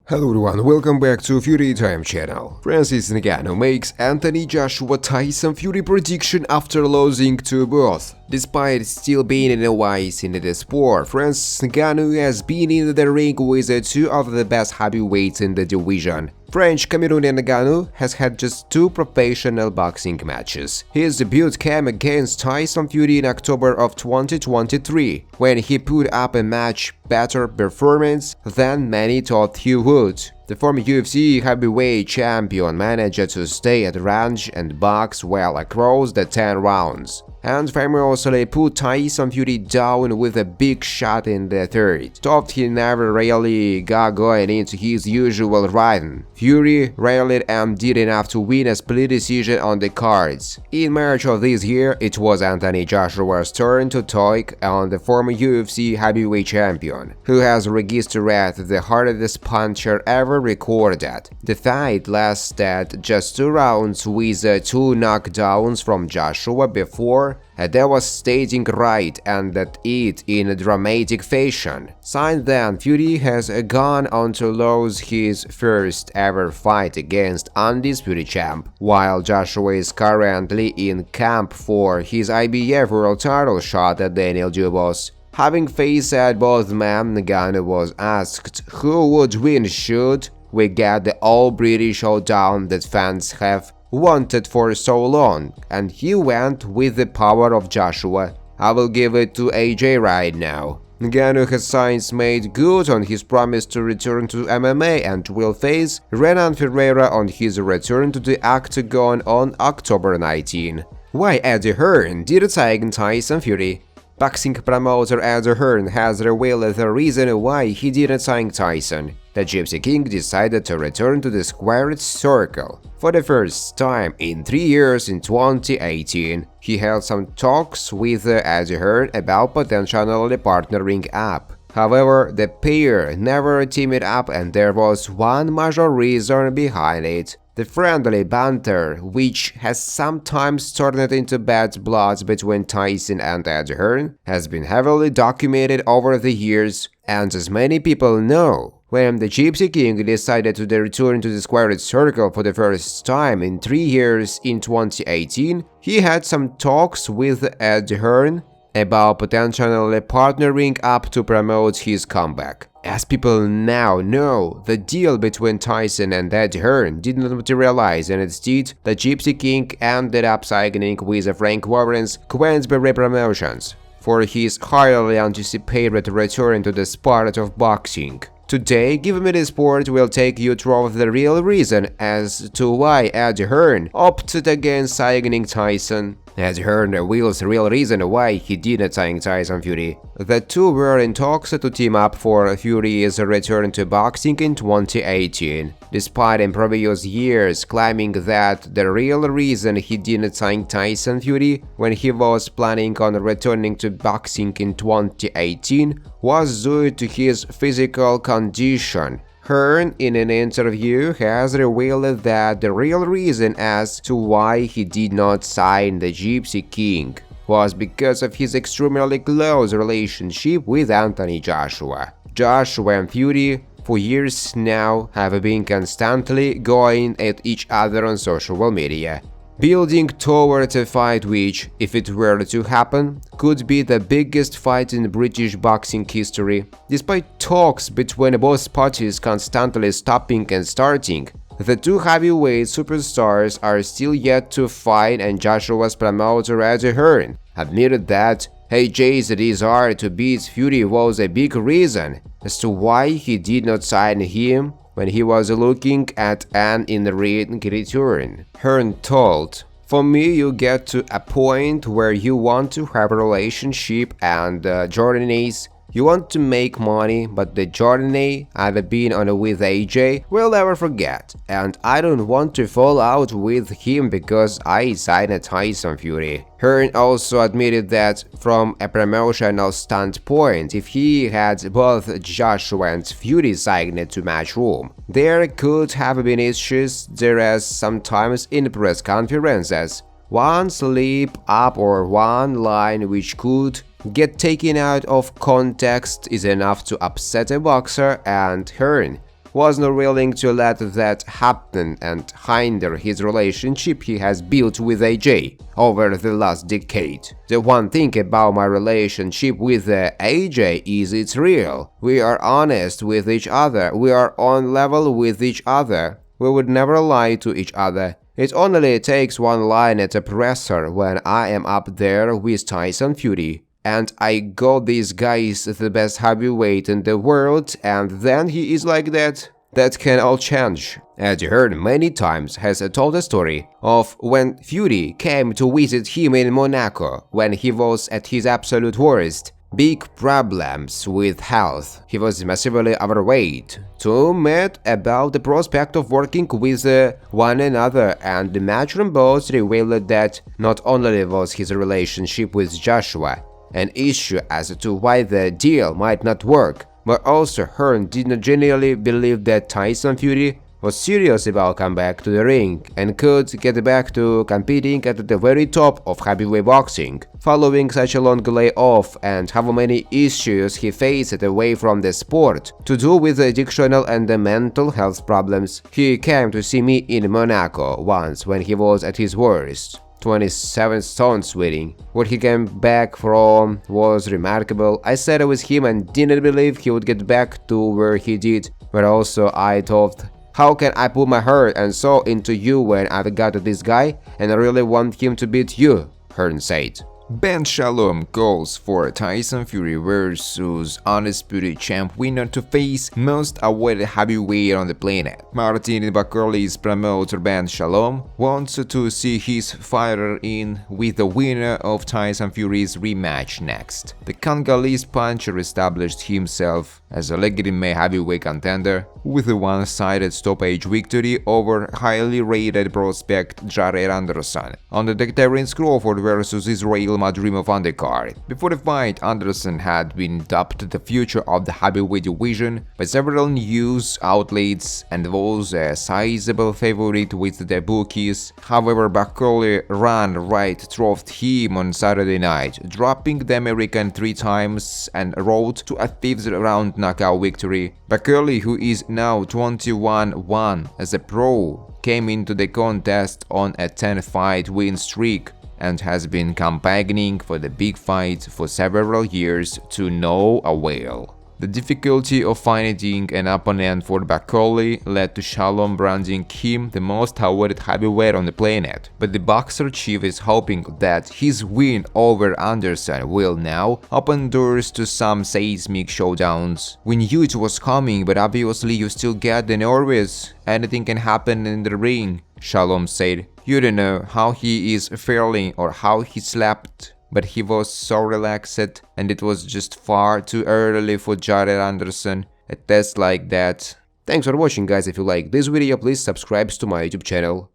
Hello everyone, welcome back to Fury Time channel. Francis Ngannou makes Anthony Joshua Tyson Fury prediction after losing to both. Despite still being a novice in the sport, Francis Ngannou has been in the ring with two of the best heavyweights in the division. French Cameroonian Ngannou has had just 2 professional boxing matches. His debut came against Tyson Fury in October of 2023, when he put up a much better performance than many thought he would. The former UFC heavyweight champion managed to stay at range and box well across the 10 rounds, and famously put Tyson Fury down with a big shot in the third. Thought he never really got going into his usual rhythm. Fury rallied and did enough to win a split decision on the cards. In March of this year, it was Anthony Joshua's turn to take on the former UFC heavyweight champion, who has registered the hardest puncher ever recorded. The fight lasted just 2 rounds with 2 knockdowns from Joshua before a devastating right ended it in a dramatic fashion. Since then, Fury has gone on to lose his first ever fight against undisputed champ, while Joshua is currently in camp for his IBF world title shot at Daniel Dubois. Having faced both men, Ngannou was asked who would win should we get the all-British showdown that fans have wanted for so long, and he went with the power of Joshua. I will give it to AJ right now. Ngannou has since made good on his promise to return to MMA and will face Renan Ferreira on his return to the octagon on October 19. Why Eddie Hearn didn't sign Tyson Fury? Boxing promoter Eddie Hearn has revealed the reason why he didn't sign Tyson. The Gypsy King decided to return to the squared circle. For the first time in 3 years in 2018, he held some talks with Eddie Hearn about potentially partnering up. However, the pair never teamed up, and there was one major reason behind it. The friendly banter, which has sometimes turned into bad blood between Tyson and Eddie Hearn, has been heavily documented over the years, and as many people know, when the Gypsy King decided to return to the squared circle for the first time in 3 years in 2018, he had some talks with Eddie Hearn about potentially partnering up to promote his comeback. As people now know, the deal between Tyson and Eddie Hearn did not materialize, and instead, the Gypsy King ended up signing with Frank Warren's Queensberry Promotions for his highly anticipated return to the sport of boxing. Today, Give Me the Sport will take you through the real reason as to why Eddie Hearn opted against signing Tyson. Eddie Hearn reveals the real reason why he didn't sign Tyson Fury. The two were in talks to team up for Fury's return to boxing in 2018, despite in previous years claiming that the real reason he didn't sign Tyson Fury when he was planning on returning to boxing in 2018 was due to his physical condition. Hearn, in an interview, has revealed that the real reason as to why he did not sign the Gypsy King was because of his extremely close relationship with Anthony Joshua. Joshua and Fury, for years now, have been constantly going at each other on social media, building towards a fight which, if it were to happen, could be the biggest fight in British boxing history. Despite talks between both parties constantly stopping and starting, the two heavyweight superstars are still yet to fight, and Joshua's promoter Eddie Hearn admitted that AJ's desire to beat Fury was a big reason as to why he did not sign him when he was looking at an in-ring return. Hearn told, "For me, you get to a point where you want to have a relationship and journeys. You want to make money, but the journey I've been on with AJ will never forget, and I don't want to fall out with him because I signed Tyson Fury." Hearn also admitted that from a promotional standpoint, if he had both Joshua and Fury signed to Matchroom, there could have been issues there as sometimes in press conferences. One slip up or one line which could get taken out of context is enough to upset a boxer, and Hearn was not willing to let that happen and hinder his relationship he has built with AJ over the last decade. The one thing about my relationship with AJ is it's real. We are honest with each other, we are on level with each other, we would never lie to each other. It only takes one line at a presser when I am up there with Tyson Fury. And I got this guy is the best heavyweight in the world, and then he is like that. That can all change. As you heard many times, has told the story of when Fury came to visit him in Monaco when he was at his absolute worst. Big problems with health. He was massively overweight. Two met about the prospect of working with one another, and the matchroom boss revealed that not only was his relationship with Joshua an issue as to why the deal might not work, but also Hearn did not genuinely believe that Tyson Fury was serious about coming back to the ring and could get back to competing at the very top of heavyweight boxing. Following such a long layoff and how many issues he faced away from the sport to do with addictional and mental health problems, he came to see me in Monaco once when he was at his worst. 27 stones weighing. What he came back from was remarkable. I sat with him and didn't believe he would get back to where he did, but also I thought, how can I put my heart and soul into you when I've got this guy and I really want him to beat you, Hearn said. Ben Shalom calls for Tyson Fury vs undisputed champ winner to face most awaited heavyweight on the planet. Martin Bakkerly's promoter Ben Shalom wants to see his fighter in with the winner of Tyson Fury's rematch next. The Congolese puncher established himself as a legitimate heavyweight contender with a one-sided stoppage victory over highly rated prospect Jared Anderson on the Terence Crawford vs Israel Madrimov undercard. Before the fight, Anderson had been dubbed the future of the heavyweight division by several news outlets and was a sizable favorite with the bookies. However, Bakkerly ran right through him on Saturday night, dropping the American 3 times and rode to a 5th round knockout victory. Bakkerly, who is now 21-1 as a pro, came into the contest on a 10-fight win streak and has been campaigning for the big fight for several years to no avail. The difficulty of finding an opponent for Bakkerly led to Shalom branding him the most awaited heavyweight on the planet, but the boxer chief is hoping that his win over Anderson will now open doors to some seismic showdowns. We knew it was coming, but obviously you still get the nervous. Anything can happen in the ring, Shalom said. You don't know how he is feeling or how he slept, but he was so relaxed and it was just far too early for Jared Anderson. A test like that. Thanks for watching, guys. If you like this video, please subscribe to my YouTube channel.